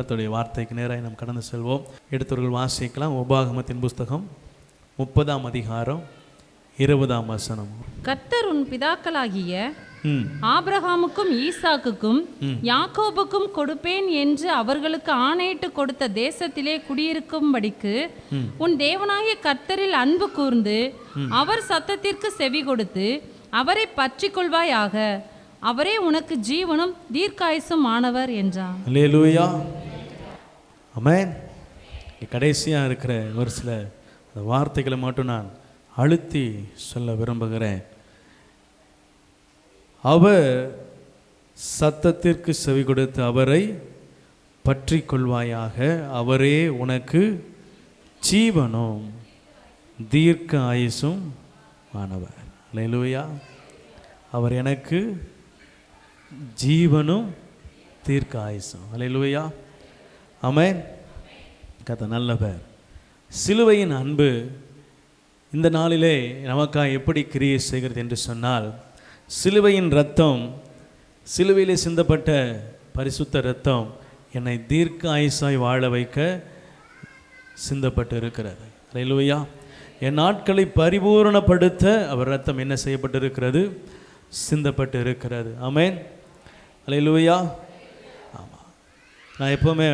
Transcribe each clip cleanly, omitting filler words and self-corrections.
கர்த்தருடைய வார்த்தைக்கு நேராக நாம் கடந்து செல்வோம். எடுத்தவர்கள் வாசிக்கலாம். உபாகமத்தின் புஸ்தகம் 30ஆம் அதிகாரம் 20ஆம் வசனம். கர்த்தர் உன் பிதாக்களாகிய ஆபிரகாமுக்கும் ஈசாக்குக்கும் யாக்கோபுக்கும் கொடுப்பேன் என்று அவர்களுக்கு ஆணையிட்டு கொடுத்த தேசத்திலே குடியிருக்கும்படிக்கு உன் தேவனாகிய கர்த்தரில் அன்பு கூர்ந்து அவர் சத்தத்திற்கு செவி கொடுத்து அவரை பற்றி கொள்வாயாக. அவரே உனக்கு ஜீவனும் தீர்க்காயுசும் ஆனவர் என்றார். அல்லேலூயா, ஆமென். கடைசியாக இருக்கிற ஒரு சில வார்த்தைகளை மட்டும் நான் அழுத்தி சொல்ல விரும்புகிறேன். அவர் சத்தத்திற்கு செவி கொடுத்து அவரை பற்றி கொள்வாயாக. அவரே உனக்கு ஜீவனும் தீர்க்க ஆயுசும் ஆனவர். அல்லேலூயா. அவர் எனக்கு ஜீவனும் தீர்க்க ஆயுசும். அல்லேலூயா, ஆமென். கர்த்தர் நல்லவர். சிலுவையின் அன்பு இந்த நாளிலே நமக்காக எப்படி கிரியை செய்கிறது என்று சொன்னால், சிலுவையின் இரத்தம், சிலுவையிலே சிந்தப்பட்ட பரிசுத்த இரத்தம் என்னை தீர்க்க ஆயுசாய் வாழ வைக்க சிந்தப்பட்டு இருக்கிறது. அல்லேலூயா. என் நாட்களை பரிபூரணப்படுத்த அவர் இரத்தம் என்ன செய்யப்பட்டிருக்கிறது? சிந்தப்பட்டு இருக்கிறது. ஆமென். அல்லேலூயா. ஆமாம், நான் எப்போவுமே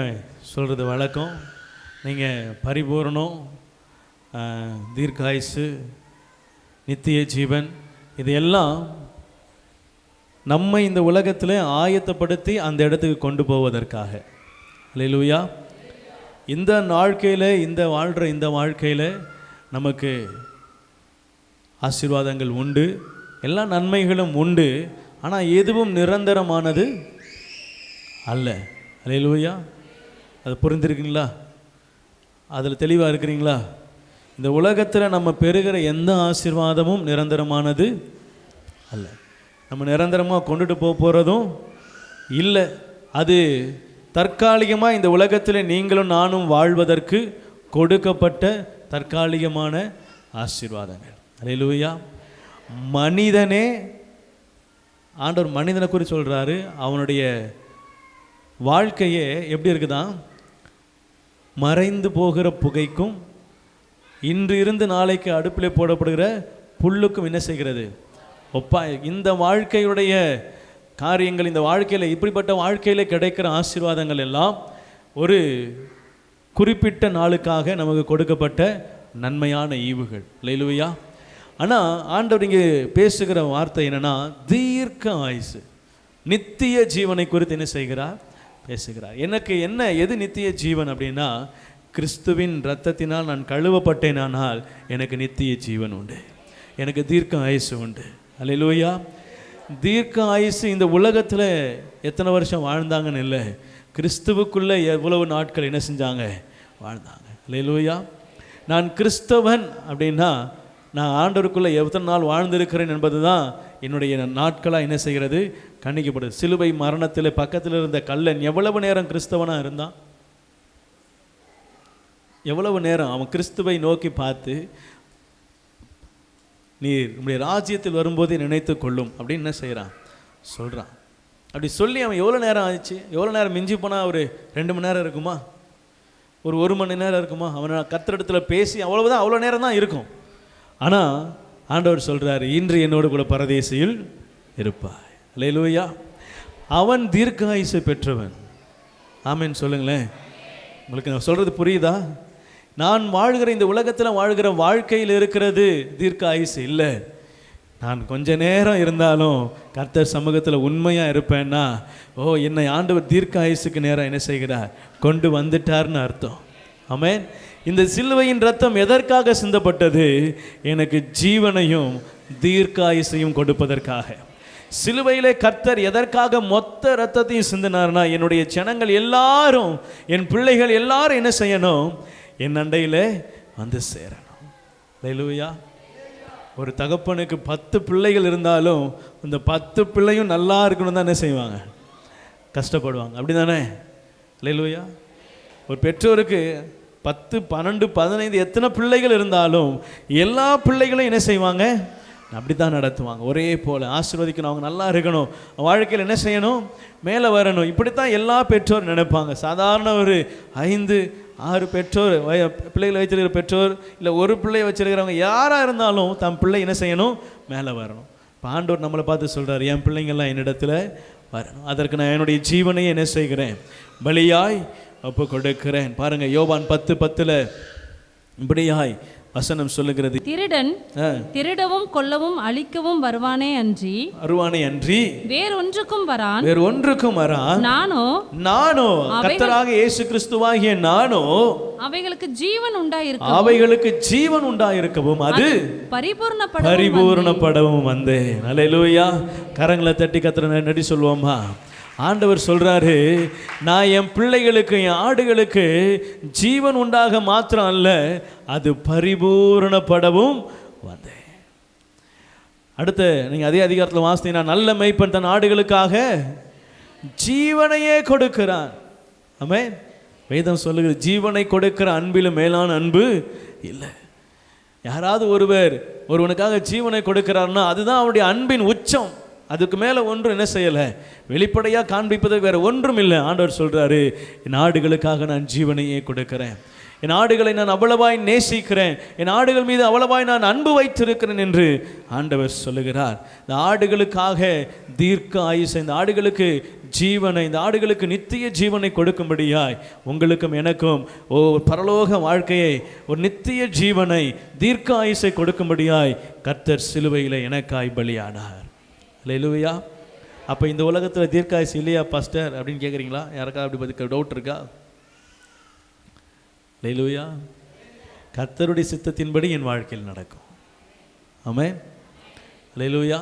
சொல்கிறது வழக்கம், நீங்கள் பரிபூரணம், தீர்க்காயுசு, நித்திய ஜீவன், இதையெல்லாம் நம்மை இந்த உலகத்தில் ஆயத்தப்படுத்தி அந்த இடத்துக்கு கொண்டு போவதற்காக. அல்லேலூயா. இந்த வாழ்க்கையில், இந்த வாழ்க்கையில் நமக்கு ஆசீர்வாதங்கள் உண்டு, எல்லா நன்மைகளும் உண்டு. ஆனால் எதுவும் நிரந்தரமானது அல்ல. அல்லேலூயா. அது புரிந்திருக்கீங்களா? அதில் தெளிவாக இருக்கிறீங்களா? இந்த உலகத்தில் நம்ம பெறுகிற எந்த ஆசீர்வாதமும் நிரந்தரமானது அல்ல. நம்ம நிரந்தரமாக கொண்டுட்டு போகிறதும் இல்லை. அது தற்காலிகமாக இந்த உலகத்தில் நீங்களும் நானும் வாழ்வதற்கு கொடுக்கப்பட்ட தற்காலிகமான ஆசீர்வாதங்கள். அல்லேலூயா. மனிதனே, ஆண்டவர் மனிதனை குறித்து சொல்கிறாரு, அவனுடைய வாழ்க்கையே எப்படி இருக்குதான்? மறைந்து போகிற புகைக்கும் இன்று இருந்து நாளைக்கு அடுப்பில் போடப்படுகிற புல்லுக்கும் என்ன செய்கிறது? ஒப்பா. இந்த வாழ்க்கையுடைய காரியங்கள், இந்த வாழ்க்கையில், இப்படிப்பட்ட வாழ்க்கையில் கிடைக்கிற ஆசீர்வாதங்கள் எல்லாம் ஒரு குறிப்பிட்ட நாளுக்காக நமக்கு கொடுக்கப்பட்ட நன்மையான ஈவுகள். அல்லேலூயா. ஆனால் ஆண்டவர் இங்கே பேசுகிற வார்த்தை என்னென்னா, தீர்க்க ஆயுசு, நித்திய ஜீவனை குறித்து என்ன செய்கிறார்? பேசுகிறார். எனக்கு என்ன, எது நித்திய ஜீவன் அப்படின்னா, கிறிஸ்துவின் இரத்தத்தினால் நான் கழுவப்பட்டேனானால் எனக்கு நித்திய ஜீவன் உண்டு, எனக்கு தீர்க்க ஆயுசு உண்டு. அல்லேலூயா. தீர்க்க ஆயுசு இந்த உலகத்தில் எத்தனை வருஷம் வாழ்ந்தாங்கன்னு இல்லை, கிறிஸ்துவுக்குள்ளே எவ்வளவு நாட்கள் என்ன செஞ்சாங்க? வாழ்ந்தாங்க. அல்லேலூயா. நான் கிறிஸ்தவன் அப்படின்னா நான் ஆண்டவருக்குள்ளே எத்தனை நாள் வாழ்ந்திருக்கிறேன் என்பது தான் என்னுடைய நாட்களாக என்ன செய்கிறது? கணிக்கப்படுது. சிலுவை மரணத்தில் பக்கத்தில் இருந்த கல்லன் எவ்வளவு நேரம் கிறிஸ்தவனாக இருந்தான்? எவ்வளவு நேரம் அவன் கிறிஸ்துவை நோக்கி பார்த்து, நீர் நம்முடைய ராஜ்யத்தில் வரும்போதே நினைத்து கொள்ளும் அப்படின்னு என்ன செய்கிறான்? சொல்கிறான். அப்படி சொல்லி அவன் எவ்வளோ நேரம் ஆச்சு? எவ்வளோ நேரம் மிஞ்சி போனால் ஒரு 2 மணி நேரம் இருக்குமா? ஒரு 1 மணி நேரம் இருக்குமா? அவனை கர்த்தரிடத்தில் பேசி அவ்வளவுதான், அவ்வளோ நேரம் தான் இருக்கும். ஆனால் ஆண்டவர் சொல்கிறார், இன்று என்னோடு கூட பரதேசியில் இருப்பாய். அல்லேலூயா. அவன் தீர்க்காயுசை பெற்றவன். ஆமென் சொல்லுங்களேன். உங்களுக்கு நான் சொல்கிறது புரியுதா? நான் வாழ்கிற இந்த உலகத்தில் வாழ்கிற வாழ்க்கையில் இருக்கிறது தீர்க்க ஆயுசு இல்லை. நான் கொஞ்ச நேரம் இருந்தாலும் கர்த்தர் சமூகத்தில் உண்மையாக இருப்பேன்னா, ஓ, என்னை ஆண்டவர் தீர்க்க ஆயுசுக்கு நேரம் என்ன செய்கிறார்? கொண்டு வந்துட்டார்னு அர்த்தம். ஆமென். இந்த சிலுவையின் இரத்தம் எதற்காக சிந்தப்பட்டது? எனக்கு ஜீவனையும் தீர்க்க ஆயுசையும் கொடுப்பதற்காக. சிலுவையிலே கர்த்தர் எதற்காக மொத்த இரத்தத்தையும் சிந்தினார்னா, என்னுடைய ஜனங்கள் எல்லாரும், என் பிள்ளைகள் எல்லாரும் என்ன செய்யணும்? என் அண்டையில் வந்து சேரணும். அல்லேலூயா. ஒரு தகப்பனுக்கு 10 பிள்ளைகள் இருந்தாலும் இந்த 10 பிள்ளையும் நல்லா இருக்கணும் தான் என்ன செய்வாங்க? கஷ்டப்படுவாங்க. அப்படி தானே? அல்லேலூயா. ஒரு பெற்றோருக்கு 10, 12, 15 எத்தனை பிள்ளைகள் இருந்தாலும் எல்லா பிள்ளைகளும் என்ன செய்வாங்க? அப்படி தான் நடத்துவாங்க. ஒரே போல் ஆசீர்வதிக்கணும், அவங்க நல்லா இருக்கணும், வாழ்க்கையில் என்ன செய்யணும், மேலே வரணும். இப்படித்தான் எல்லா பெற்றோர் நினைப்பாங்க. சாதாரண ஒரு 5-6 பெற்றோர் பிள்ளைகளை வச்சிருக்கிற பெற்றோர், இல்லை ஒரு பிள்ளையை வச்சிருக்கிறவங்க யாராக இருந்தாலும் தம் பிள்ளை என்ன செய்யணும், மேலே வரணும். இப்போ ஆண்டவர் நம்மளை பார்த்து சொல்கிறார், என் பிள்ளைங்கள்லாம் என்னிடத்தில் வரணும், அதற்கு நான் என்னுடைய ஜீவனையே என்ன செய்கிறேன், பலியாய் ஒப்பு கொடுக்கிறேன். பாருங்கள், யோவான் 10:10 இப்படியாய் வசனம் சொல்லுகிறது, திருடன் திருடவும் கொல்லவும் அழிக்கவும் வருவானே அன்றி வேறொன்றுக்கும் வரான். நானோ கர்த்தராக இயேசு கிறிஸ்துவாகிய நானோ அவைகளுக்கு ஜீவன் உண்டாயிருக்கவும் அது பரிபூர்ணப்படவும் வந்தேன். அல்லேலூயா. கரங்களை தட்டி கர்த்தரை நடி சொல்வோமா? ஆண்டவர் சொல்றாரு, நான் என் பிள்ளைகளுக்கு, என் ஆடுகளுக்கு ஜீவன் உண்டாக மாத்திரம் அல்ல, அது பரிபூரணப்படவும் வந்தேன். அடுத்து நீங்க அதே அதிகாரத்தில் வாசித்தீங்கன்னா, நல்ல மேய்ப்பன் தன் ஆடுகளுக்காக ஜீவனையே கொடுக்கிறான். ஆமென். வேதம் சொல்லுகிறது, ஜீவனை கொடுக்கிற அன்பிலும் மேலான அன்பு இல்லை. யாராவது ஒருவனுக்காக ஜீவனை கொடுக்கிறார்னா அதுதான் அவருடைய அன்பின் உச்சம். அதுக்கு மேலே ஒன்றும் என்ன செய்யலை, வெளிப்படையாக காண்பிப்பதற்கு வேறு ஒன்றும் இல்லை. ஆண்டவர் சொல்கிறாரு, என் ஆடுகளுக்காக நான் ஜீவனையே கொடுக்கிறேன், என் ஆடுகளை நான் அவ்வளவாய் நேசிக்கிறேன், என் ஆடுகள் மீது அவ்வளவாய் நான் அன்பு வைத்திருக்கிறேன் என்று ஆண்டவர் சொல்லுகிறார். இந்த ஆடுகளுக்காக தீர்க்க ஆயுசை, இந்த ஆடுகளுக்கு ஜீவனை, இந்த ஆடுகளுக்கு நித்திய ஜீவனை கொடுக்கும்படியாய் உங்களுக்கும் எனக்கும் பரலோக வாழ்க்கையை, ஒரு நித்திய ஜீவனை, தீர்க்க ஆயுசை கொடுக்கும்படியாய் கர்த்தர் சிலுவையில் எனக்காய் பலியானார். அல்லேலூயா. அப்போ இந்த உலகத்தில் தீர்க்காயுசு இல்லையா பாஸ்டர் அப்படின்னு கேட்குறீங்களா? யாருக்கா அப்படி பற்றி டவுட் இருக்கா? அல்லேலூயா. கர்த்தருடைய சித்தத்தின்படி என் வாழ்க்கையில் நடக்கும். ஆமென். அல்லேலூயா.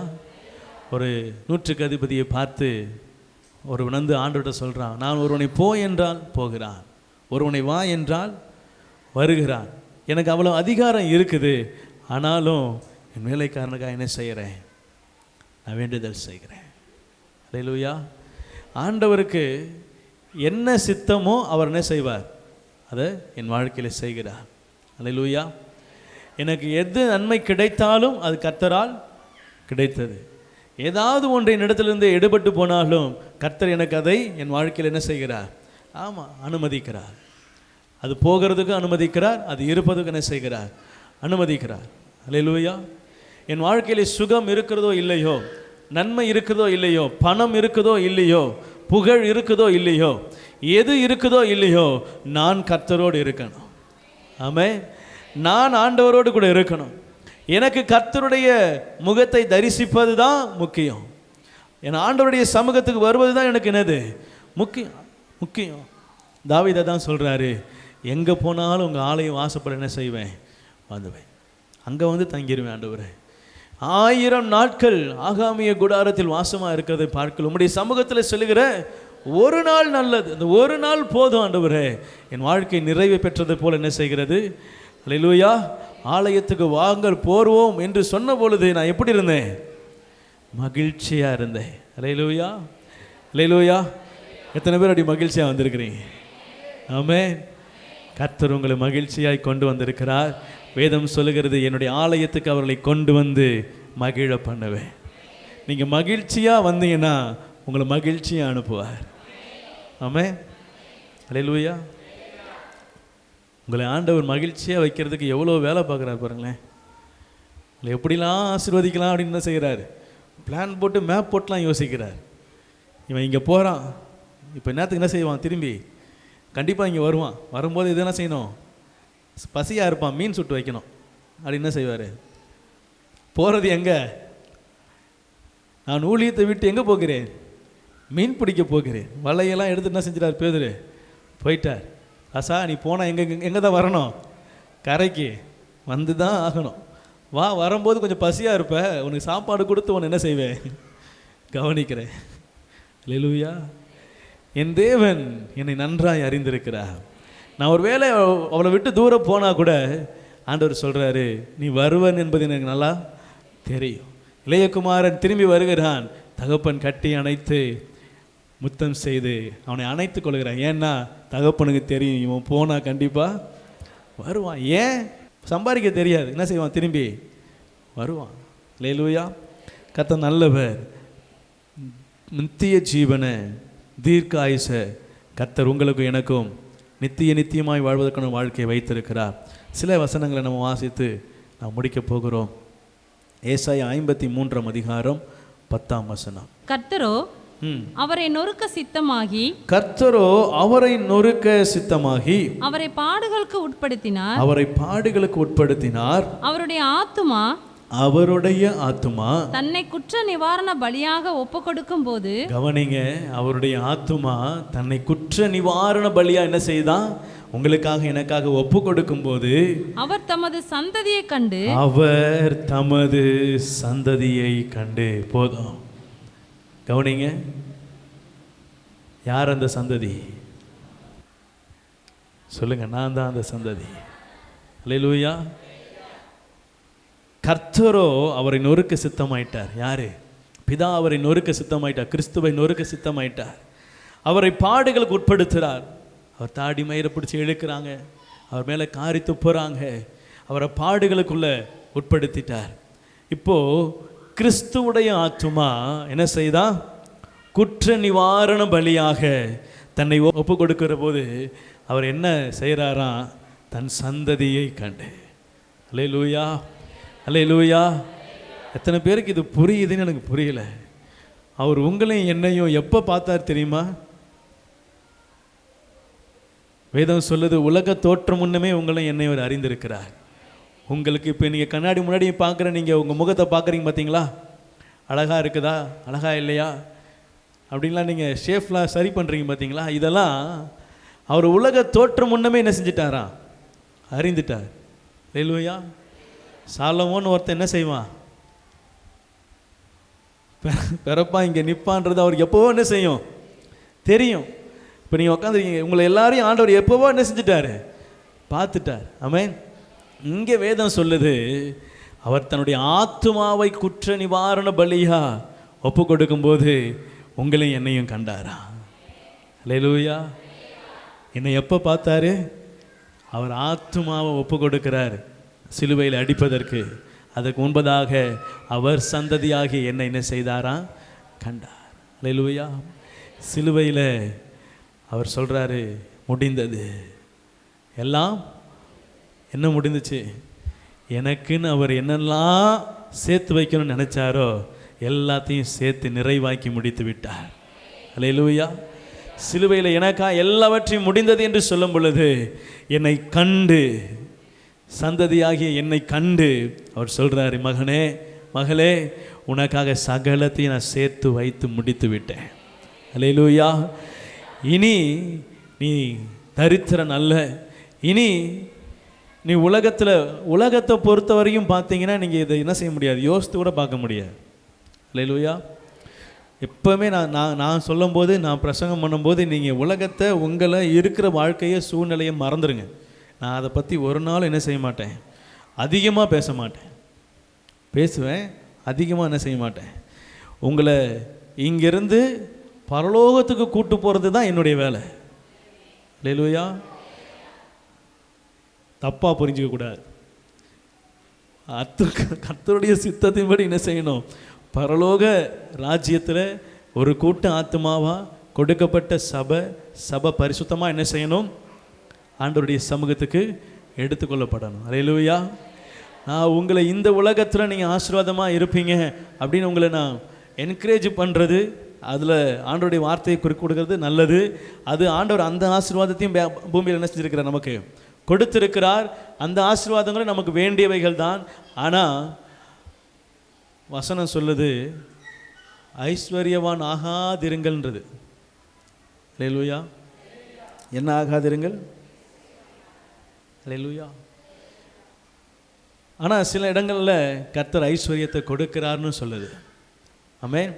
ஒரு 100க்கு அதிபதியை பார்த்து ஒருவன் வந்து ஆண்டவர்கிட்ட சொல்கிறான், நான் ஒருவனை போ என்றால் போகிறான், ஒருவனை வா என்றால் வருகிறான், எனக்கு அவ்வளோ அதிகாரம் இருக்குது, ஆனாலும் என் வேலைக்காரனுக்காக என்ன செய்கிறேன், நான் வேண்டுதல் செய்கிறேன். அல்லேலூயா. ஆண்டவருக்கு என்ன சித்தமோ அவர் என்ன செய்வார், அதை என் வாழ்க்கையில் செய்கிறார். அல்லேலூயா. எனக்கு எது நன்மை கிடைத்தாலும் அது கர்த்தரால் கிடைத்தது. ஏதாவது ஒன்றை என்னிடத்திலிருந்து எடுபட்டு போனாலும் கர்த்தர் எனக்கு அதை என் வாழ்க்கையில் என்ன செய்கிறார், ஆமாம், அனுமதிக்கிறார். அது போகிறதுக்கு அனுமதிக்கிறார், அது இருப்பதுக்கு என்ன செய்கிறார், அனுமதிக்கிறார். அல்லேலூயா. என் வாழ்க்கையில் சுகம் இருக்கிறதோ இல்லையோ, நன்மை இருக்கிறதோ இல்லையோ, பணம் இருக்குதோ இல்லையோ, புகழ் இருக்குதோ இல்லையோ, எது இருக்குதோ இல்லையோ, நான் கர்த்தரோடு இருக்கணும். ஆமென். நான் ஆண்டவரோடு கூட இருக்கணும். எனக்கு கர்த்தருடைய முகத்தை தரிசிப்பது தான் முக்கியம். என் ஆண்டவருடைய சமூகத்துக்கு வருவது தான் எனக்கு என்னது முக்கியம். தாவீது தான் சொல்கிறாரு, எங்கே போனாலும் உங்கள் ஆலயம் வாசப்பட என்ன செய்வேன், வந்துவேன், அங்கே வந்து தங்கிடுவேன். ஆண்டவரே, 1000 நாட்கள் ஆகாமிய கூடாரத்தில் வாசமாக இருக்கிறதை பார்க்கல, உம்முடைய சமூகத்தில் சொல்லுகிற ஒரு நாள் நல்லது, அந்த ஒரு நாள் போதும் ஆண்டவரே, என் வாழ்க்கை நிறைவை பெற்றது போல் என்ன செய்கிறது. அல்லேலூயா. ஆலயத்துக்கு வாங்கல் போர்வோம் என்று சொன்ன பொழுது நான் எப்படி இருந்தேன், மகிழ்ச்சியாக இருந்தேன். அல்லேலூயா. அல்லேலூயா. எத்தனை பேர் அப்படி மகிழ்ச்சியாக வந்திருக்கிறீங்க? ஆமென். கர்த்தர் உங்களை மகிழ்ச்சியாய் கொண்டு வந்திருக்கிறார். வேதம் சொல்லுகிறது, என்னுடைய ஆலயத்துக்கு அவர்களை கொண்டு வந்து மகிழ பண்ணுவேன். நீங்கள் மகிழ்ச்சியாக வந்தீங்கன்னா உங்களை மகிழ்ச்சியாக அனுப்புவார். ஆமென். அல்லேலூயா. உங்களை ஆண்டவர் மகிழ்ச்சியாக வைக்கிறதுக்கு எவ்வளோ வேலை பார்க்குறாரு பாருங்களேன். உங்களை எப்படிலாம் ஆசீர்வதிக்கலாம் அப்படின்னு தான் செய்கிறார். பிளான் போட்டு மேப் போட்டுலாம் யோசிக்கிறார். இவன் இங்கே போகிறான், இப்போ நேரத்துக்கு என்ன செய்வான், திரும்பி கண்டிப்பாக இங்கே வருவான், வரும்போது இதெல்லாம் செய்யணும், பசியாக இருப்பான், மீன் சுட்டு வைக்கணும் அப்படி என்ன செய்வார், போகிறது எங்கே, நான் ஊழியத்தை விட்டு எங்கே போகிறேன், மீன் பிடிக்க போகிறேன். வலையெல்லாம் எடுத்து என்ன செஞ்சிட்டார் பேதுரு, போயிட்டார். ஆசா நீ போனால் எங்கே தான் வரணும், கரைக்கு வந்து தான் ஆகணும். வரும்போது கொஞ்சம் பசியாக இருப்ப, உனக்கு சாப்பாடு கொடுத்து உன்னை என்ன செய்வேன், கவனிக்கிறேன். அல்லேலூயா. என் தேவன் என்னை நன்றாய் அறிந்திருக்கிறார். நான் ஒரு வேளை அவளை விட்டு தூரம் போனால் கூட ஆண்டவர் சொல்கிறாரு, நீ வருவன் என்பது எனக்கு நல்லா தெரியும். இளையகுமாரன் திரும்பி வருகிறான், தகப்பன் கட்டி அணைத்து முத்தம் செய்து அவனை அணைத்து கொள்கிறான். ஏன்னா தகப்பனுக்கு தெரியும், இவன் போனால் கண்டிப்பாக வருவான். ஏன், சம்பாதிக்க தெரியாது, என்ன செய்வான், திரும்பி வருவான். அல்லேலூயா. கர்த்தர் நல்லவர். நித்திய ஜீவனை, தீர்க்க ஆயுசை கர்த்தர் உங்களுக்கும் எனக்கும் நித்தியமாய் வாழ்வதற்கான வாழ்க்கையை வைத்திருக்கிறார். சில வசனங்களை நம்ம வாசித்து நாம் முடிக்கப் போகிறோம். ஏசாயா 53 அதிகாரம் 10 வசனம். கர்த்தரோ அவரை நொறுக்க சித்தமாகி, கர்த்தரோ அவரை நொறுக்க சித்தமாகி அவரை பாடுகளுக்கு உட்படுத்தினார். அவருடைய ஆத்துமா தன்னை குற்ற நிவாரண பலியாக ஒப்பு கொடுக்கும் போது, கவனிங்க, அவருடைய ஆத்துமா தன்னை குற்ற நிவாரண பலியா என்ன செய்தான்? உங்களுக்காக எனக்காக ஒப்பு கொடுக்கும் போது அவர் தமது சந்ததியை கண்டு போதும். கவனிங்க, யார் அந்த சந்ததி? சொல்லுங்க, நான் தான் அந்த சந்ததி. அல்லேலூயா. கர்த்தரோ அவரை நொறுக்க சித்தமாயிட்டார். யாரு? பிதா அவரை நொறுக்க சித்தமாயிட்டார். கிறிஸ்துவை நொறுக்க சித்தமாயிட்டார். அவரை பாடுகளுக்கு உட்படுத்துகிறார். அவர் தாடி மயிரை பிடிச்சி இழுக்கிறாங்க, அவர் மேலே காரி துப்புறாங்க, அவரை பாடுகளுக்குள்ள உட்படுத்திட்டார். இப்போ கிறிஸ்துவுடைய ஆத்துமா என்ன செய்தா? குற்ற நிவாரண பலியாக தன்னை ஒப்பு கொடுக்கிற போது அவர் என்ன செய்கிறாராம்? தன் சந்ததியை கண்டு. அல்லேலூயா, அல்லேலூயா. எத்தனை பேருக்கு இது புரியுதுன்னு எனக்கு புரியல. அவர் உங்களையும் என்னையும் எப்போ பார்த்தார் தெரியுமா? வேதம் சொல்லுது, உலக தோற்றம் முன்னமே உங்களையும் என்னையும் அவர் அறிந்திருக்கிறார். உங்களுக்கு இப்போ நீங்கள் கண்ணாடி முன்னாடி பார்க்குற, நீங்கள் உங்கள் முகத்தை பார்க்குறீங்க பார்த்தீங்களா? அழகாக இருக்குதா, அழகா இல்லையா அப்படின்லாம் நீங்கள் ஷேஃப்லாம் சரி பண்ணுறீங்க பார்த்தீங்களா? இதெல்லாம் அவர் உலக தோற்றம் முன்னமே என்ன செஞ்சிட்டாரா? அறிந்துட்டார். அல்லேலூயா. சாலமோன்னு ஒருத்தன் என்ன செய்வான்? பிறப்பா இங்கே நிற்பான்றது அவருக்கு எப்போவோ என்ன செய்யும்? தெரியும். இப்போ நீங்கள் உட்காந்துருக்கீங்க, உங்களை எல்லாரையும் ஆண்டவர் எப்போவோ என்ன செஞ்சிட்டாரு? பார்த்துட்டார். ஆமென். இங்கே வேதம் சொல்லுது, அவர் தன்னுடைய ஆத்துமாவை குற்ற நிவாரண பலியா ஒப்பு கொடுக்கும்போது உங்களையும் என்னையும் கண்டாரா? அல்லேலூயா. என்னை எப்போ பார்த்தாரு? அவர் ஆத்துமாவை ஒப்பு கொடுக்கிறார் சிலுவையில் அடிப்பதற்கு. அதுக்கு முன்பதாக அவர் சந்ததியாகி என்னை என்ன செய்தாரா? கண்டார். அல்லேலூயா. சிலுவையில் அவர் சொல்கிறாரு, முடிந்தது. எல்லாம் என்ன முடிந்துச்சு? எனக்குன்னு அவர் என்னெல்லாம் சேர்த்து வைக்கணும்னு நினச்சாரோ எல்லாத்தையும் சேர்த்து நிறைவாக்கி முடித்து விட்டார். அல்லேலூயா. சிலுவையில் எனக்கா எல்லாவற்றையும் முடிந்தது என்று சொல்லும் பொழுது என்னை கண்டு, சந்ததியாகிய என்னை கண்டு அவர் சொல்கிறாரு, மகனே, மகளே, உனக்காக சகலத்தையும் நான் சேர்த்து வைத்து முடித்து விட்டேன். அல்லேலூயா. இனி நீ தரித்திரன் அல்ல. இனி நீ உலகத்தை பொறுத்த வரையும் பார்த்தீங்கன்னா நீங்கள் இதை என்ன செய்ய முடியாது, யோசித்து கூட பார்க்க முடியாது. அல்லேலூயா. எப்போவுமே நான் சொல்லும்போது, நான் பிரசங்கம் பண்ணும்போது நீங்கள் உலகத்தை, உங்களை இருக்கிற வாழ்க்கையை, சூழ்நிலையை மறந்துடுங்க. நான் அதை பற்றி ஒரு நாள் என்ன செய்ய மாட்டேன், அதிகமாக பேச மாட்டேன். பேசுவேன், அதிகமாக என்ன செய்ய மாட்டேன். உங்களை இங்கேருந்து பரலோகத்துக்கு கூட்டு போகிறது தான் என்னுடைய வேலை. அல்லேலூயா. தப்பாக புரிஞ்சிக்கக்கூடாது. கர்த்தருடைய சித்தத்தின்படி என்ன செய்யணும்? பரலோக ராஜ்யத்தில் ஒரு கூட்ட ஆத்மாவாக கொடுக்கப்பட்ட சபை பரிசுத்தமாக என்ன செய்யணும்? ஆண்டவருடைய சமூகத்துக்கு எடுத்துக்கொள்ளப்படணும். அல்லேலூயா. நான் உங்களை இந்த உலகத்தில் நீங்கள் ஆசீர்வாதமாக இருப்பீங்க அப்படின்னு உங்களை நான் என்கரேஜ் பண்ணுறது, அதில் ஆண்டவருடைய வார்த்தையை குறித்து கொடுக்கறது நல்லது. அது ஆண்டவர் அந்த ஆசீர்வாதத்தையும் பூமியில் என்ன செஞ்சிருக்கிறார்? நமக்கு கொடுத்திருக்கிறார். அந்த ஆசீர்வாதங்களும் நமக்கு வேண்டியவைகள் தான். ஆனால் வசனம் சொல்லுது, ஐஸ்வர்யவான் ஆகாதிருங்கள்ன்றது. அல்லேலூயா. என்ன ஆகாதிருங்கள்? அல்லேலூயா. ஆனால் சில இடங்களில் கர்த்தர் ஐஸ்வர்யத்தை கொடுக்கிறார்னு சொல்லுது. ஆமென்.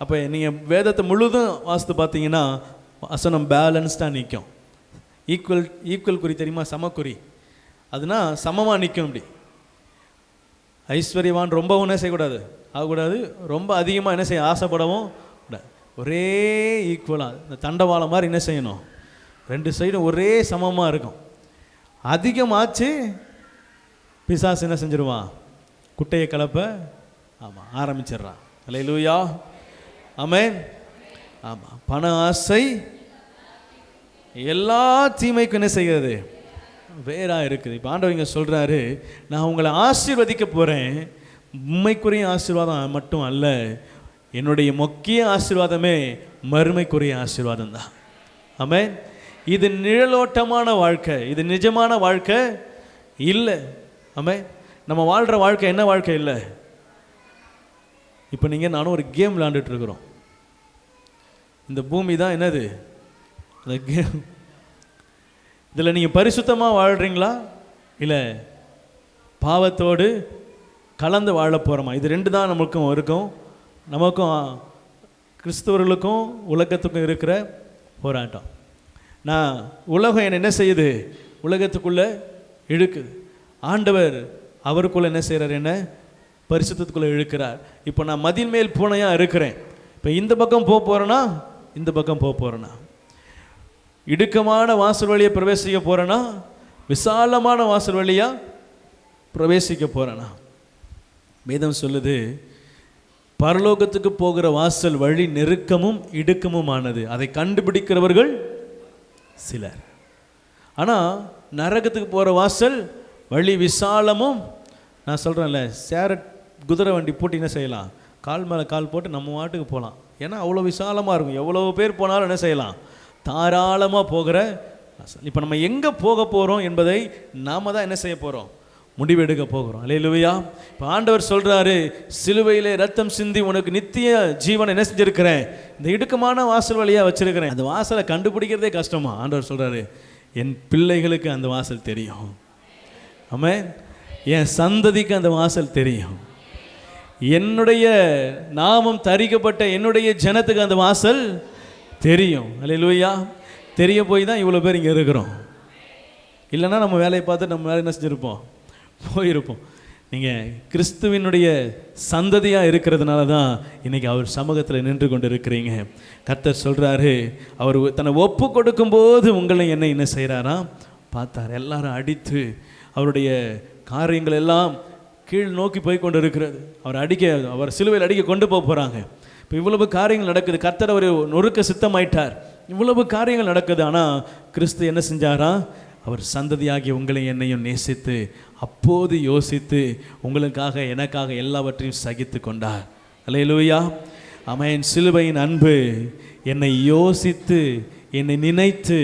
அப்போ நீங்கள் வேதத்தை முழுதும் வாசித்து பார்த்தீங்கன்னா வசனம் பேலன்ஸ்டாக நிற்கும். ஈக்குவல் குறி தெரியுமா? சமக்குறி. அதுனா சமமாக நிற்கும். அப்படி ஐஸ்வர்யவான் ரொம்பவும் என்ன செய்யக்கூடாது, ஆகக்கூடாது. ரொம்ப அதிகமாக என்ன செய்ய ஆசைப்படவும் கூடாது. ஒரே ஈக்குவலாக, இந்த தண்டவாளம் மாதிரி என்ன செய்யணும்? ரெண்டு சைடும் ஒரே சமமாக இருக்கும். அதிகமாச்சு பிசாசு என்ன செஞ்சிருவான்? குட்டையை கலப்ப ஆமாம், ஆரம்பிச்சிடுறான். அல்லேலூயா, ஆமென். ஆமாம், பண ஆசை எல்லா தீமைக்கும் என்ன செய்கிறது? வேறா இருக்குது. இப்போ ஆண்டவர் இங்கே சொல்கிறாரு, நான் உங்களை ஆசீர்வதிக்க போகிறேன். உண்மைக்குரிய ஆசீர்வாதம் மட்டும் அல்ல, என்னுடைய முக்கிய ஆசீர்வாதமே மறுமைக்குரிய ஆசீர்வாதம் தான். ஆமென். இது நிழலோட்டமான வாழ்க்கை, இது நிஜமான வாழ்க்கை இல்லை. ஆமென். நம்ம வாழ்கிற வாழ்க்கை என்ன வாழ்க்கை இல்லை? இப்போ நீங்கள் நானும் ஒரு கேம் விளையாண்டுட்டு இருக்கிறோம். இந்த பூமி தான் என்னது? அந்த கேம். இதில் நீங்கள் பரிசுத்தமாக வாழ்கிறீங்களா இல்லை பாவத்தோடு கலந்து வாழ போகிறோமா? இது ரெண்டு தான் நமக்கும் இருக்கும். நமக்கும் கிறிஸ்தவர்களுக்கும் உலகத்துக்கும் இருக்கிற போராட்டம். நான் உலகம் என்ன செய்யுது? உலகத்துக்குள்ளே இழுக்குது. ஆண்டவர் அவருக்குள்ளே என்ன செய்கிறார்? என்ன பரிசுத்தத்துக்குள்ளே இழுக்கிறார். இப்போ நான் மதில் மேல் பூனையாக இருக்கிறேன். இப்போ இந்த பக்கம் போக போகிறேன்னா இந்த பக்கம் போக போகிறேன்னா, இடுக்கமான வாசல் வழியை பிரவேசிக்க போகிறேன்னா விசாலமான வாசல் வழியாக பிரவேசிக்க போகிறேன்னா, வேதம் சொல்லுது பரலோகத்துக்கு போகிற வாசல் வழி நெருக்கமும் இடுக்கமும் ஆனது, அதை கண்டுபிடிக்கிறவர்கள் சிலர். ஆனால் நரகத்துக்கு போகிற வாசல் வழி விசாலமும், நான் சொல்கிறேன்ல, சேரட் குதிரை வண்டி போட்டு என்ன செய்யலாம்? கால் மேலே கால் போட்டு நம்ம வாட்டுக்கு போகலாம். ஏன்னா அவ்வளோ விசாலமாக இருக்கும். எவ்வளோ பேர் போனாலும் என்ன செய்யலாம்? தாராளமாக போகிற வாசல். இப்போ நம்ம எங்கே போக போகிறோம் என்பதை நாம் தான் என்ன செய்ய போகிறோம்? முடிவெடுக்க போகிறோம். அல்லேலூயா. இப்போ ஆண்டவர் சொல்கிறாரு, சிலுவையிலே ரத்தம் சிந்தி உனக்கு நித்திய ஜீவனை என்ன செஞ்சுருக்கிறேன்? இந்த இடுக்கமான வாசல் வழியாக வச்சுருக்கிறேன். அந்த வாசலை கண்டுபிடிக்கிறதே கஷ்டமா? ஆண்டவர் சொல்கிறாரு, என் பிள்ளைகளுக்கு அந்த வாசல் தெரியும். ஆமென். என் சந்ததிக்கு அந்த வாசல் தெரியும். என்னுடைய நாமம் தரிக்கப்பட்ட என்னுடைய ஜனத்துக்கு அந்த வாசல் தெரியும். அல்லேலூயா. தெரிய போய் தான் இவ்வளோ பேர் இங்கே இருக்கிறோம். இல்லைன்னா நம்ம வேலையை பார்த்து நம்ம வேலை என்ன செஞ்சுருப்போம்? போயிருப்போம். நீங்கள் கிறிஸ்துவினுடைய சந்ததியாக இருக்கிறதுனால தான் இன்றைக்கி அவர் சமூகத்தில் நின்று கொண்டு இருக்கிறீங்க. கர்த்தர் சொல்கிறாரு, அவர் தன்னை ஒப்பு கொடுக்கும்போது உங்களை என்ன செய்கிறாராம் பார்த்தார். எல்லாரும் அடித்து அவருடைய காரியங்கள் எல்லாம் கீழ் நோக்கி போய் கொண்டு இருக்கிறது. அவர் சிலுவையில் அடிக்க கொண்டு போக போகிறாங்க. இப்போ இவ்வளவு காரியங்கள் நடக்குது. கர்த்தர் அவர் நொறுக்க சித்தமாயிட்டார். இவ்வளவு காரியங்கள் நடக்குது. ஆனால் கிறிஸ்து என்ன செஞ்சாரா? அவர் சந்ததியாகி உங்களை என்னையும் நேசித்து அப்போது யோசித்து உங்களுக்காக எனக்காக எல்லாவற்றையும் சகித்து கொண்டார். அல்லேலூயா. ஆமென். சிலுவையின் அன்பு என்னை யோசித்து என்னை நினைத்து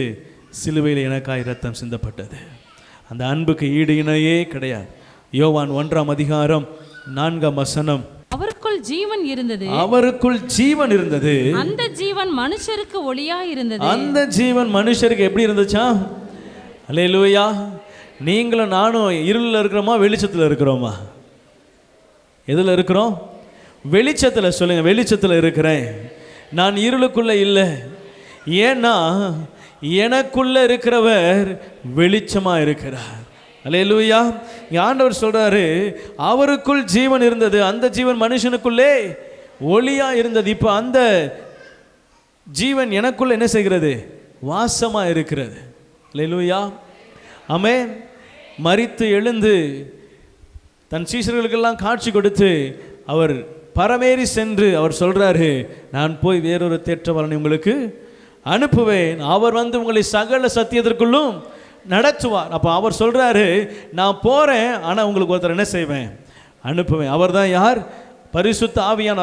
சிலுவையில் எனக்காய் இரத்தம் சிந்தப்பட்டது. அந்த அன்புக்கு ஈடு இணையே கிடையாது. யோவான் 1ஆம் அதிகாரம் 4ஆம் வசனம், அவருக்குள் ஜீவன் இருந்தது, அவருக்குள் ஜீவன் இருந்தது, அந்த ஜீவன் மனுஷருக்கு ஒளியா இருந்தது. அந்த ஜீவன் மனுஷருக்கு எப்படி இருந்துச்சா? அல்லேலூயா. நீங்களும் நானும் இருளில் இருக்கிறோமா வெளிச்சத்தில் இருக்கிறோமா? எதில் இருக்கிறோம்? வெளிச்சத்தில். சொல்லுங்க, வெளிச்சத்தில் இருக்கிறேன். நான் இருளுக்குள்ளே இல்லை. ஏன்னா எனக்குள்ளே இருக்கிறவர் வெளிச்சமாக இருக்கிறார். அல்லேலூயா. ஆண்டவர் சொல்றாரு, அவருக்குள் ஜீவன் இருந்தது, அந்த ஜீவன் மனுஷனுக்குள்ளே ஒளியா இருந்தது. இப்போ அந்த ஜீவன் எனக்குள்ள என்ன செய்கிறது? வாசமா இருக்கிறது. அல்லேலூயா. ஆமென். மரித்து எழுந்து தன் சீஷர்களுக்கெல்லாம் காட்சி கொடுத்து அவர் பரமேறி சென்று அவர் சொல்றாரு, நான் போய் வேறொரு தேற்றவாளனை உங்களுக்கு அனுப்புவேன், அவர் வந்து உங்களை சகல சத்தியத்திற்குள்ளும் நடத்துவார். அப்போ அவர் சொல்கிறாரு, நான் போகிறேன், ஆனால் உங்களுக்கு ஒருத்தர் என்ன செய்வேன்? அனுப்புவேன். அவர் தான் யார்? பரிசுத்த ஆவியான்.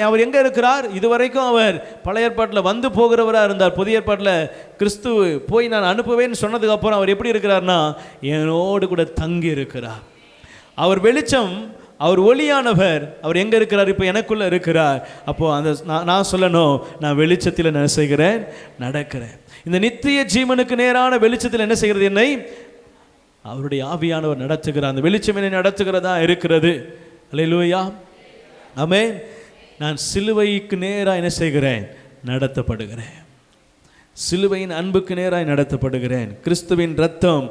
அவர் எங்கே இருக்கிறார்? இதுவரைக்கும் அவர் பழைய ஏற்பாட்டில் வந்து போகிறவராக இருந்தார். புதிய ஏற்பாட்டில் கிறிஸ்து போய் நான் அனுப்புவேன்னு சொன்னதுக்கப்புறம் அவர் எப்படி இருக்கிறார்னா என்னோடு கூட தங்கி இருக்கிறார். அவர் வெளிச்சம், அவர் ஒளியானவர். அவர் எங்கே இருக்கிறார்? இப்போ எனக்குள்ளே இருக்கிறார். அப்போது அந்த நான் சொல்லணும், நான் வெளிச்சத்தில் என்ன செய்கிறேன்? நடக்கிறேன். இந்த நித்திய ஜீவனுக்கு நேரான வெளிச்சத்தில் என்ன செய்கிறது? என்னை அவருடைய ஆவியானவர் நடத்துகிறார். அந்த வெளிச்சம் என்னை நடத்துகிறதா இருக்கிறது. அல்லேலூயா. ஆமென். நான் சிலுவைக்கு நேராக என்ன செய்கிறேன்? நடத்தப்படுகிறேன். சிலுவையின் அன்புக்கு நேராக நடத்தப்படுகிறேன். கிறிஸ்துவின் இரத்தம்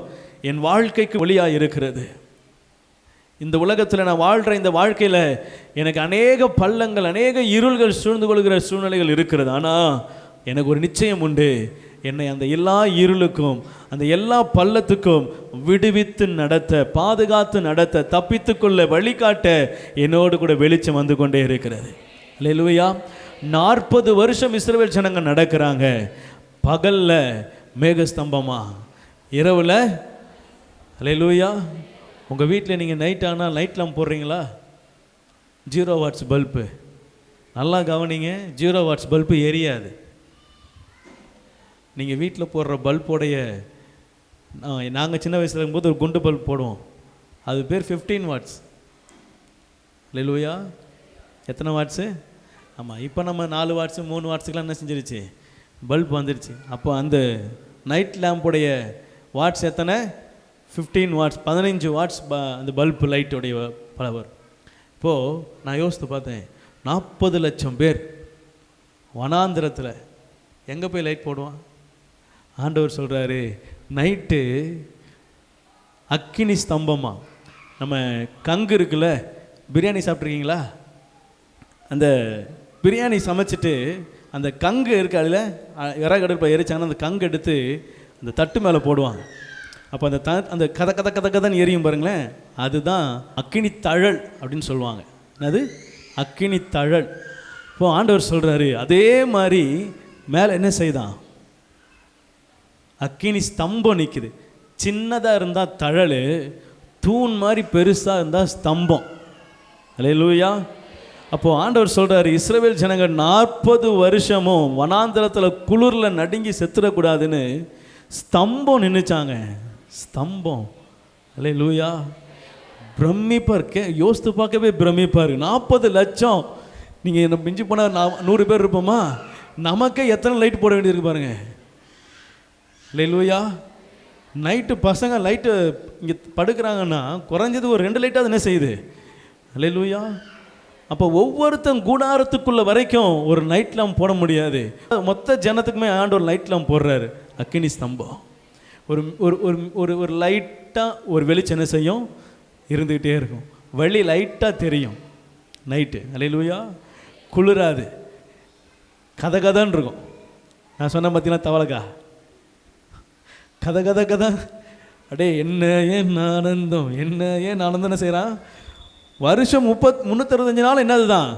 என் வாழ்க்கைக்கு ஒளியாக இருக்கிறது. இந்த உலகத்தில் நான் வாழ்கிற இந்த வாழ்க்கையில் எனக்கு அநேக பள்ளங்கள், அநேக இருள்கள் சூழ்ந்து கொள்கிற சூழ்நிலைகள் இருக்கிறது. ஆனால் எனக்கு ஒரு நிச்சயம் உண்டு, என்னை அந்த எல்லா இருளுக்கும் அந்த எல்லா பள்ளத்துக்கும் விடுவித்து நடத்த, பாதுகாத்து நடத்த, தப்பித்துக்கொள்ள வழிகாட்ட என்னோடு கூட வெளிச்சம் வந்து கொண்டே இருக்கிறது. அல்லேலூயா. 40 வருஷம் இஸ்ரவேல் ஜனங்க நடக்கிறாங்க. பகலில் மேகஸ்தம்பமா, இரவில். அல்லேலூயா. உங்கள் வீட்டில் நீங்கள் நைட் ஆனால் லைட் லேம்ப் போடுறீங்களா? 0 வாட்ஸ் பல்பு. நல்லா கவனிங்க, 0 வாட்ஸ் பல்பு எரியாது. நீங்கள் வீட்டில் போடுற பல்போடைய, நாங்கள் சின்ன வயசில் இருக்கும்போது ஒரு குண்டு பல்ப் போடுவோம், அது பேர் 15 வாட்ஸ். அல்லேலூயா. எத்தனை வாட்ஸு? ஆமாம், இப்போ நம்ம 4 வாட்ஸு 3 வாட்ஸுக்கெலாம் என்ன செஞ்சிருச்சு, பல்ப் வந்துருச்சு. அப்போ அந்த நைட் லேம்புடைய வாட்ஸ் எத்தனை? 15 வாட்ஸ், 15 வாட்ஸ் அந்த பல்பு லைட்டுடைய பவர். இப்போது நான் யோசித்து பார்த்தேன், 40 லட்சம் பேர் வனாந்திரத்தில் எங்கே போய் லைட் போடுவான்? ஆண்டவர் சொல்கிறாரு, நைட்டு அக்கினி ஸ்தம்பமாக. நம்ம கங்கு இருக்குல்ல, பிரியாணி சாப்பிட்ருக்கீங்களா? அந்த பிரியாணி சமைச்சிட்டு அந்த கங்கு இருக்கு, அதில் விறகடுப்பில் எரிச்சாங்கன்னா அந்த கங்கு எடுத்து அந்த தட்டு மேலே போடுவாங்க. அப்போ அந்த அந்த கதன்னு எரியும் பாருங்களேன், அதுதான் அக்கினி தழல் அப்படின்னு சொல்லுவாங்க. அது அக்கினி தழல். இப்போ ஆண்டவர் சொல்கிறாரு, அதே மாதிரி மேலே என்ன செய்தான், அக்கினி ஸ்தம்பம் நிற்குது. சின்னதாக இருந்தால் தழல், தூண் மாதிரி பெருசாக இருந்தால் ஸ்தம்பம். அல்லேலூயா. அப்போது ஆண்டவர் சொல்கிறாரு, இஸ்ரவேல் ஜனங்க 40 வருஷமும் வனாந்திரத்தில் குளிரில் நடுங்கி செத்துடக்கூடாதுன்னு ஸ்தம்பம் நின்றுச்சாங்க. ஸ்தம்பம். அல்லேலூயா. பிரமிப்பார். யோசித்து பார்க்கவே பிரமிப்பார். 40 லட்சம். நீங்கள் என்ன மிஞ்சி போனால் 100 பேர் இருப்போமா? நமக்கே எத்தனை லைட் போட வேண்டியிருக்கு பாருங்க. அல்லேலூயா. நைட்டு பசங்க லைட்டு இங்கே படுக்கிறாங்கன்னா குறைஞ்சது ஒரு 2 லைட்டாக என்ன செய்யுது? அல்லேலூயா. அப்போ ஒவ்வொருத்தன் கூடாரத்துக்குள்ள வரைக்கும் ஒரு நைட் லேம்ப் போட முடியாது. மொத்த ஜனத்துக்குமே ஆண்டவர் லைட் லேம்ப் போடுறாரு. அக்கினி ஸ்தம்பம். ஒரு ஒரு ஒரு ஒரு லைட்டாக ஒரு வெளிச்சம் என்ன செய்யும், இருந்துக்கிட்டே இருக்கும். வழி லைட்டாக தெரியும் நைட்டு. அல்லேலூயா. குளிராது, கதன்னு இருக்கும். நான் சொன்ன பார்த்தீங்கன்னா தவளைக்கா கதை அடே என்ன ஏன் ஆனந்தம், என்ன ஏன் ஆனந்தம். என்ன செய்கிறான்? வருஷம் 365 நாள் என்னது தான்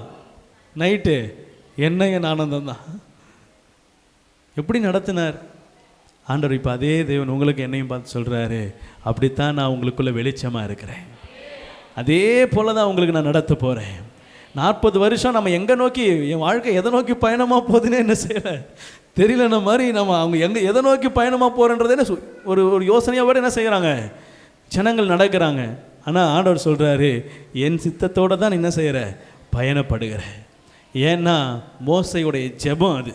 நைட்டு, என்ன ஏன் ஆனந்தம் தான். எப்படி நடத்தினார் ஆண்டவர்? இப்போ அதே தேவன் உங்களுக்கு என்னையும் பார்த்து சொல்கிறாரு, அப்படித்தான் நான் உங்களுக்குள்ளே வெளிச்சமாக இருக்கிறேன், அதே போல் தான் உங்களுக்கு நான் நடத்த போகிறேன். 40 வருஷம் நம்ம எங்கே நோக்கி, என் வாழ்க்கை எதை நோக்கி பயணமாக போகுதுன்னு என்ன செய்யலை தெரியலன மாதிரி, நம்ம அவங்க எதை நோக்கி பயணமாக போகிறன்றதே ஒரு ஒரு யோசனையாக என்ன செய்கிறாங்க, ஜனங்கள் நடக்கிறாங்க. ஆனால் ஆண்டவர் சொல்கிறாரு, என் சித்தத்தோடு தான் என்ன செய்கிற, பயணப்படுகிறேன். ஏன்னா மோசையுடைய ஜெபம் அது,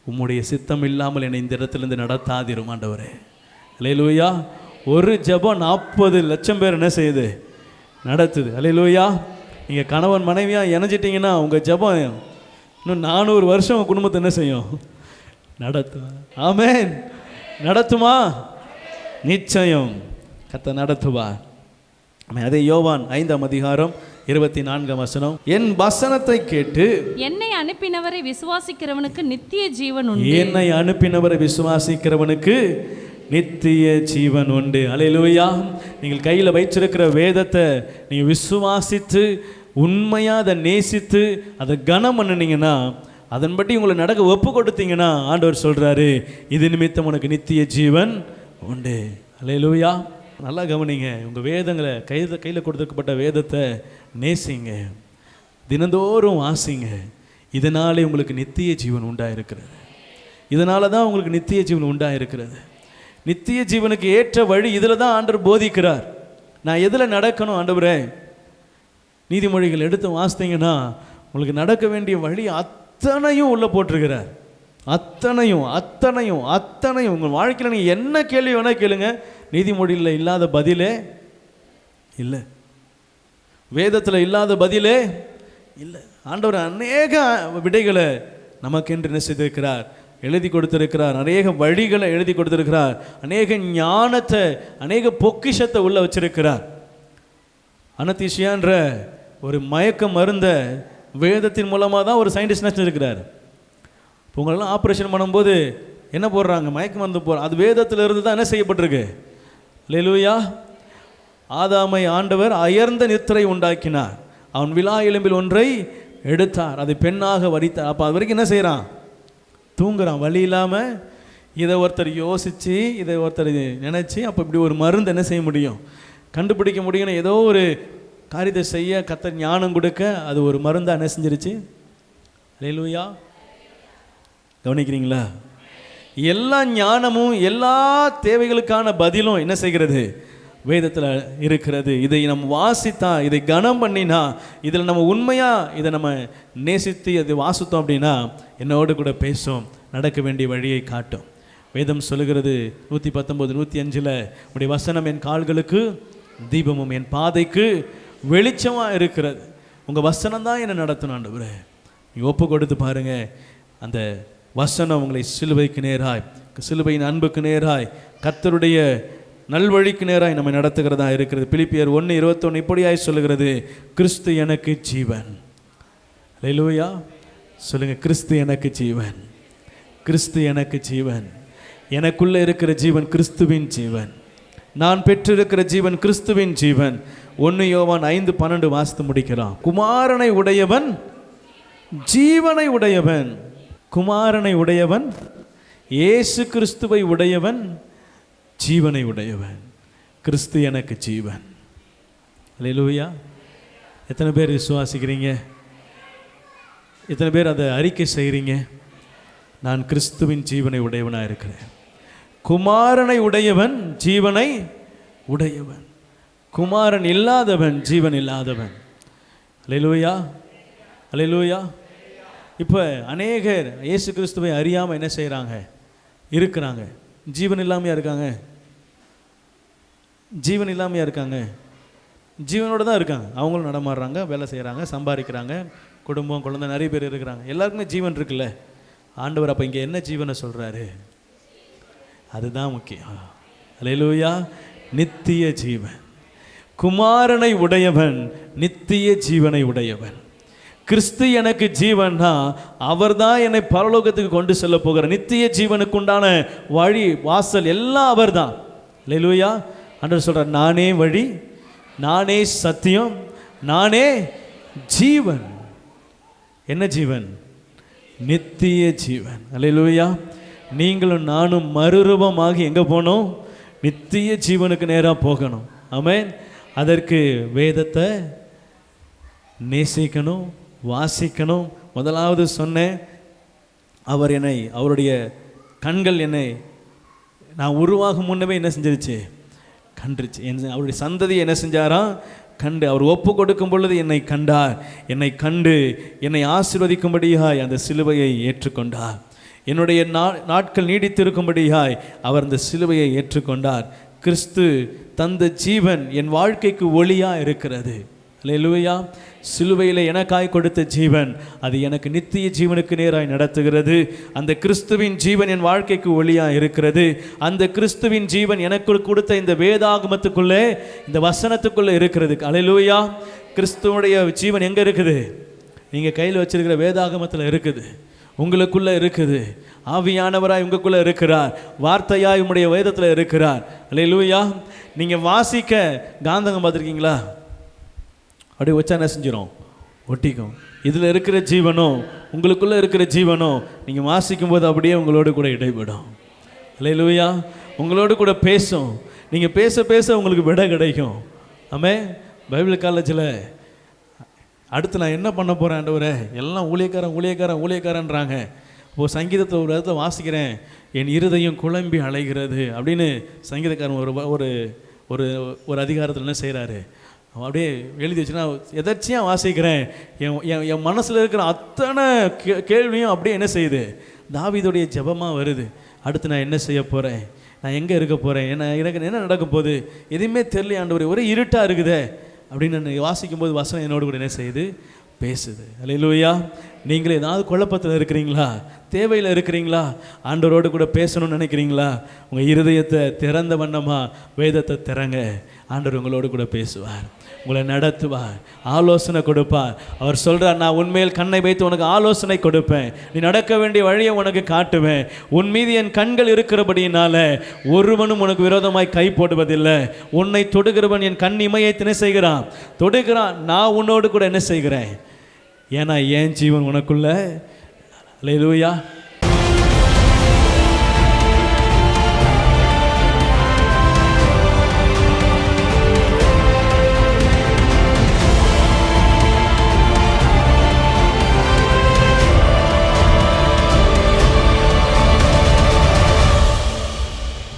உம்முடைய சித்தம் இல்லாமல் என்னை இந்த இடத்துலேருந்து நடத்தாதிரும் ஆண்டவரே. அல்லேலூயா. ஒரு ஜெபம் 40 லட்சம் பேர் என்ன செய்யுது, நடத்துது. அல்லேலூயா. நீங்கள் கணவன் மனைவியாக இணைஞ்சிட்டிங்கன்னா உங்கள் ஜெபம் இன்னும் 400 வருஷம் உங்கள் குடும்பத்தை என்ன செய்யும், நடத்தும். ஆமென். நடத்துமா? நிச்சயம் கர்த்தர் நடத்துவார். அதே யோவான் 5ஆம் அதிகாரம் 24ஆம் வசனம், என் வசனத்தை கேட்டு என்னை அனுப்பினவரை விசுவாசிக்கிறவனுக்கு நித்திய ஜீவன் உண்டு. என்னை அனுப்பினவரை விசுவாசிக்கிறவனுக்கு நித்திய ஜீவன் உண்டு. அல்லேலூயா. நீங்கள் கையில் வைச்சிருக்கிற வேதத்தை நீங்கள் விசுவாசித்து உண்மையாக அதை நேசித்து அதை கனம் பண்ணினீங்கன்னா, அதன்படி உங்களை நடக்க ஒப்பு கொடுத்தீங்கன்னா, ஆண்டவர் சொல்கிறாரு, இது நிமித்தம் உனக்கு நித்திய ஜீவன் உண்டு. அல்லேலூயா. நல்லா கவனிங்க. உங்கள் வேதங்களை கையில் கொடுத்துக்கப்பட்ட வேதத்தை நேசிங்க, தினந்தோறும் வாசிங்க. இதனாலே உங்களுக்கு நித்திய ஜீவன் உண்டாயிருக்கிறது. இதனால தான் உங்களுக்கு நித்திய ஜீவன் உண்டாயிருக்கிறது. நித்திய ஜீவனுக்கு ஏற்ற வழி இதில் தான் ஆண்டவர் போதிக்கிறார். நான் எதில் நடக்கணும் ஆண்டவரே? நீதிமொழிகள் எடுத்து வாசித்தீங்கன்னா உங்களுக்கு நடக்க வேண்டிய வழி அத்தனையும் உள்ளே போட்டிருக்கிறார். அத்தனையும் அத்தனையும் அத்தனையும் உங்கள் வாழ்க்கையில் நீங்கள் என்ன கேள்வி வேணால் கேளுங்க, நீதிமொழியில் இல்லாத பதிலே இல்லை, வேதத்தில் இல்லாத பதிலே இல்லை. ஆண்டவர் அநேக விடைகளை நமக்கென்று என்ன செய்திருக்கிறார், எழுதி கொடுத்திருக்கிறார். அநேக வழிகளை எழுதி கொடுத்திருக்கிறார். அநேக ஞானத்தை, அநேக பொக்கிஷத்தை உள்ள வச்சிருக்கிறார். அனதீசியான்ற ஒரு மயக்க மருந்த வேதத்தின் மூலமாக தான் ஒரு சயின்டிஸ்ட் இருக்கிறார். இப்போ உங்களெல்லாம் ஆப்ரேஷன் பண்ணும்போது என்ன போடுறாங்க? மயக்க மருந்து போடுறாங்க. அது வேதத்தில் இருந்து தான் என்ன செய்யப்பட்டிருக்கு? அல்லேலூயா. ஆதாமை ஆண்டவர் அயர்ந்த நித்திரை உண்டாக்கினார், அவன் விலா எலும்பில் ஒன்றை எடுத்தார், அதை பெண்ணாக வரித்தார். அப்போ அது வரைக்கும் என்ன செய்கிறான்? தூங்குறான், வழி இல்லாமல். இதை ஒருத்தர் யோசித்து, இதை ஒருத்தர் நினச்சி, அப்போ இப்படி ஒரு மருந்து என்ன செய்ய முடியும்? கண்டுபிடிக்க முடியும்னு ஏதோ ஒரு காரியத்தை செய்ய கர்த்தர் ஞானம் கொடுக்க அது ஒரு மருந்தாக என்ன செஞ்சிருச்சு? அல்லேலூயா. கவனிக்கிறீங்களா? எல்லா ஞானமும் எல்லா தேவைகளுக்கான பதிலும் என்ன செய்கிறது? வேதத்தில் இருக்கிறது. இதை நம்ம வாசித்தா, இதை கனம் பண்ணினா, இதில் நம்ம உண்மையாக இதை நம்ம நேசித்து அதை வாசித்தோம் அப்படின்னா என்னோடு கூட பேசும், நடக்க வேண்டிய வழியை காட்டும். வேதம் சொல்லுகிறது 119, 105 உடைய வசனம் என் கால்களுக்கு தீபமும் என் பாதைக்கு வெளிச்சமாக இருக்கிறது. உங்கள் வசனம் தான் என்னை நடத்தணும் ஆண்டவரே. நீங்கள் ஒப்பு கொடுத்து பாருங்கள், அந்த வசனம் உங்களை சிலுவைக்கு நேராய், சிலுவையின் அன்புக்கு நேராய், கர்த்தருடைய நல்வழிக்கு நேராய் நம்ம நடத்துகிறதா இருக்கிறது. பிலிப்பியர் 1:21 இப்படியாய் சொல்லுகிறது, கிறிஸ்து எனக்கு ஜீவன். அல்லேலூயா. சொல்லுங்கள், கிறிஸ்து எனக்கு ஜீவன், கிறிஸ்து எனக்கு ஜீவன். எனக்குள்ளே இருக்கிற ஜீவன் கிறிஸ்துவின் ஜீவன், நான் பெற்றிருக்கிற ஜீவன் கிறிஸ்துவின் ஜீவன். 1 யோவான் 5:12 வாசித்து முடிக்கிறான். குமாரனை உடையவன் ஜீவனை உடையவன். குமாரனை உடையவன், இயேசு கிறிஸ்துவை உடையவன், ஜீவனை உடையவன். கிறிஸ்து எனக்கு ஜீவன். அல்லேலூயா. எத்தனை பேர் விசுவாசிக்கிறீங்க? எத்தனை பேர் அதை அறிக்கை செய்கிறீங்க? நான் கிறிஸ்துவின் ஜீவனை உடையவனாக இருக்கிறேன். குமாரனை உடையவன் ஜீவனை உடையவன். குமாரன் இல்லாதவன் ஜீவன் இல்லாதவன். அல்லேலூயா, அல்லேலூயா. இப்போ அநேகர் இயேசு கிறிஸ்துவை அறியாமல் என்ன செய்கிறாங்க? இருக்கிறாங்க. ஜீவன் இல்லாமையா இருக்காங்க? ஜீவன் இல்லாமையா இருக்காங்க? ஜீவனோடு தான் இருக்காங்க. அவங்களும் நடமாடுறாங்க, வேலை செய்கிறாங்க, சம்பாதிக்கிறாங்க, குடும்பம், குழந்தை, நிறைய பேர் இருக்கிறாங்க. எல்லாருக்குமே ஜீவன் இருக்குல்ல. ஆண்டவர் அப்போ இங்கே என்ன ஜீவனை சொல்கிறாரு? அதுதான் முக்கியம். அல்லேலூயா. நித்திய ஜீவன். குமாரனை உடையவன் நித்திய ஜீவனை உடையவன். கிறிஸ்து எனக்கு ஜீவன்னா அவர் தான் என்னை பரலோகத்துக்கு கொண்டு செல்ல போகிற நித்திய ஜீவனுக்கு உண்டான வழி, வாசல் எல்லாம் அவர் தான். அல்லேலூயா. ஆண்டவர் சொல்கிறார், நானே வழி, நானே சத்தியம், நானே ஜீவன். என்ன ஜீவன்? நித்திய ஜீவன். அல்லேலூயா. நீங்களும் நானும் மறுரூபமாகி எங்கே போகணும்? நித்திய ஜீவனுக்கு நேராக போகணும். ஆமென். அதற்கு வேதத்தை நேசிக்கணும், வாசிக்கணும். முதலாவது சொன்னேன், அவர் என்னை, அவருடைய கண்கள் என்னை நான் உருவாகும் முன்னவே என்ன செஞ்சிருச்சு? கண்டுருச்சு. அவருடைய சந்ததியை என்ன செஞ்சாராம்? கண்டு. அவர் ஒப்பு கொடுக்கும் பொழுது என்னை கண்டார். என்னை கண்டு என்னை ஆசீர்வதிக்கும்படியாய் அந்த சிலுவையை ஏற்றுக்கொண்டார். என்னுடைய நாட்கள் நீடித்திருக்கும்படியாய் அவர் அந்த சிலுவையை ஏற்றுக்கொண்டார். கிறிஸ்து தந்த ஜீவன் என் வாழ்க்கைக்கு ஒளியாக இருக்கிறது. அல்லேலூயா. சிலுவையில் எனக்காய் கொடுத்த ஜீவன் அது எனக்கு நித்திய ஜீவனுக்கு நேராய் நடத்துகிறது. அந்த கிறிஸ்துவின் ஜீவன் என் வாழ்க்கைக்கு ஒளியாக இருக்கிறது. அந்த கிறிஸ்துவின் ஜீவன் எனக்கு கொடுத்த இந்த வேதாகமத்துக்குள்ளே, இந்த வசனத்துக்குள்ளே இருக்கிறது. அல்லேலூயா. கிறிஸ்துவனுடைய ஜீவன் எங்கே இருக்குது? நீங்கள் கையில் வச்சிருக்கிற வேதாகமத்தில் இருக்குது, உங்களுக்குள்ளே இருக்குது. ஆவியானவராய் உங்களுக்குள்ளே இருக்கிறார், வார்த்தையாய் உங்களுடைய வேதத்தில் இருக்கிறார். அல்லேலூயா. நீங்கள் வாசிக்க காந்தகம் பார்த்துருக்கீங்களா? அப்படியே வச்சா என்ன செஞ்சிடும்? ஒட்டிக்கும். இதில் இருக்கிற ஜீவனும் உங்களுக்குள்ளே இருக்கிற ஜீவனும் நீங்கள் வாசிக்கும் போது அப்படியே உங்களோடு கூட இடைப்படும். அல்லேலூயா. உங்களோடு கூட பேசும். நீங்கள் பேச பேச உங்களுக்கு விடை கிடைக்கும். ஆமென். பைபிள் காலேஜில் அடுத்து நான் என்ன பண்ண போகிறேன் ஆண்டவரே, எல்லாம் ஊழியக்காரன் ஊழியக்காரன் ஊழியக்காரன்றாங்க. இப்போது சங்கீதத்தை ஒரு இடத்துல வாசிக்கிறேன், என் இருதயம் குழம்பி அலைகிறது அப்படின்னு சங்கீதக்காரன் ஒரு ஒரு ஒரு அதிகாரத்தில் என்ன செய்கிறாரு? அப்படியே எழுதி வச்சுன்னா எதாச்சியாக வாசிக்கிறேன், என் மனசில் இருக்கிற அத்தனை கேள்வியும் அப்படியே என்ன செய்யுது? தாவீதுடைய ஜெபமாக வருது. அடுத்து நான் என்ன செய்ய போகிறேன், நான் எங்கே இருக்க போகிறேன், எனக்கு என்ன நடக்க போகுது, எதுவுமே தெரியல ஆண்டவரே, ஒரே இருட்டாக இருக்குதே அப்படின்னு வாசிக்கும்போது வசனம் என்னோடு கூட என்ன செய்யுது? பேசுது. அல்லேலூயா. நீங்கள் ஏதாவது குழப்பத்தில் இருக்கிறீங்களா? தேவையில் இருக்கிறீங்களா? ஆண்டவரோடு கூட பேசணும்னு நினைக்கிறீங்களா? உங்கள் இருதயத்தை திறந்த வண்ணமாக வேதத்தை திறங்க, ஆண்டவர் உங்களோடு கூட பேசுவார். உங்களை நடத்துவார், ஆலோசனை கொடுப்பார். அவர் சொல்கிறார், நான் உன்மேல் கண்ணை வைத்து உனக்கு ஆலோசனை கொடுப்பேன், நீ நடக்க வேண்டிய வழியை உனக்கு காட்டுவேன், உன் மீது என் கண்கள் இருக்கிறபடியினால ஒருவனும் உனக்கு விரோதமாய் கை போடுவதில்லை. உன்னை தொடுகிறவன் என் கண் இமையை என்ன செய்கிறான்? தொடுகிறான். நான் உன்னோடு கூட என்ன செய்கிறேன்? ஏன்னா என் ஜீவன் உனக்குள்ள. அல்லேலூயா.